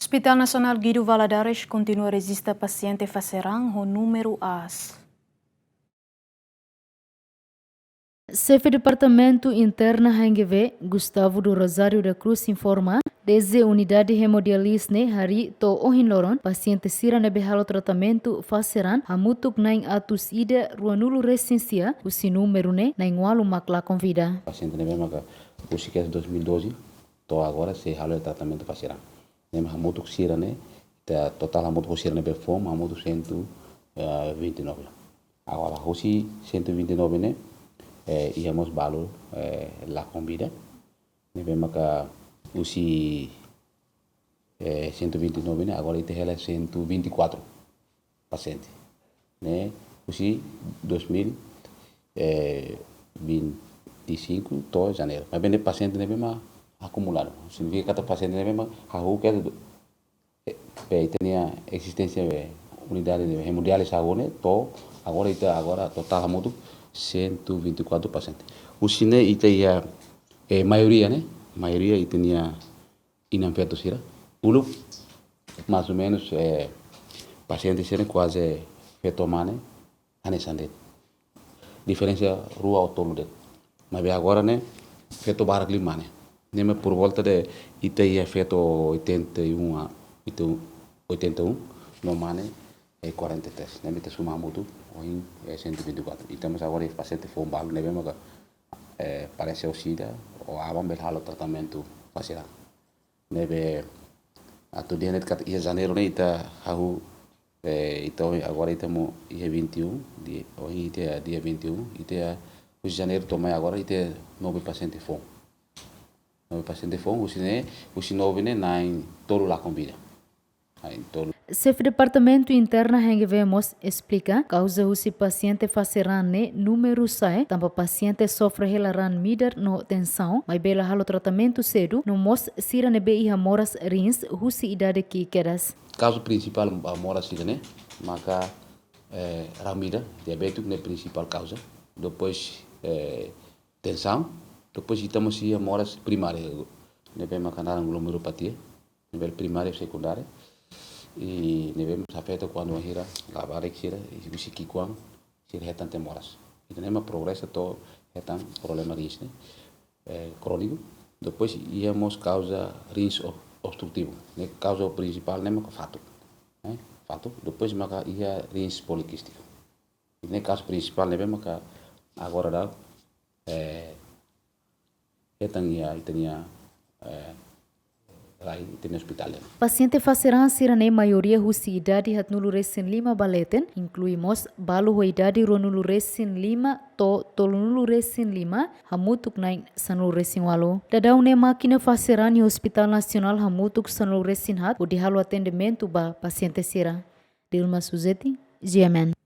Hospital Nacional Guido Valadares continua a resistir paciente facerang o número AS. Chefe Departamento Interna HNGV, Gustavo do Rosário da Cruz informa, desde a unidade hemodialisne hari to ohinloron, paciente sira nebe halo tratamento faceran, hamutuk naing atus ida ruanulu recensia, usi número ne naing walu makla convida. Paciente nebe maka usi que 2012, to agora se halo tratamento faceran. Nem hamutuk sira ne, total hamutuk sira nebe fom, hamutuk 129. Agora usi 129 ne, íamos valor la convida, nebe maka usi 129 né, agora ite ela 124 paciente, né? Usi 2025 to janeiro. Mas bem paciente nebe ma acumulado. Significa que cada paciente nebe ma hahu que tinha existência unidade de hemodiálise agora to agora total hamutu 124 pacientes. O cine ia maioria, né? Maioria e tinha inanfeto sira. Ulu mais ou menos pacientes sira quase feito mane anesande. Diferença rua autolude. Mas bem agora, né? Feito barak limane. Nem por volta de ia feito 81 no mane 43. Nem te suma muito em 124. E temos agora o paciente fombal, né? Vemos que parece o SIDA, ou a bambel halo tratamento facial. Né? A todo dia, em janeiro, né? Então agora estamos dia 21, hoje é dia 21, e o janeiro também agora tem 9 pacientes fom. 9 pacientes fom, o 9 né? Na em todo a convida. Chefe Departamento Interna HNGV explica causa usi paciente facerane número sai, tampa paciente sofre helaran mider no tensão, mas bela halo tratamento cedo, no mos sira nebe iha moras rins husi idade que quedas. Caso principal moras sira né, maka ramida, diabetes né principal causa, depois tensão, depois estamos iha moras primária, nebe maka glomerulopatia, nível primária e secundária. E devemos afetar quando a hira lavar a hira e o psiquiquan se retan temoras. E nem progressa to retan problema rins crônico. Depois íamos causa rins obstrutivo. Ne causa principal nem fato. Fato. Depois maka ia rins poliquístico. E ne caso principal nem maka agora dá retan ia itania paciente faceran sirane maioria husi idade hat nulu resin 5 baleten, incluímos balu ho idade ronulu resin 5 to tolunulu resin 5, hamutuk nain sanulu resin walo. Dadau ne máquina faceran e Hospital Nacional hamutuk sanulu resin hat, o de halo atendimento ba paciente sira. Dilma Suzeti, GMN.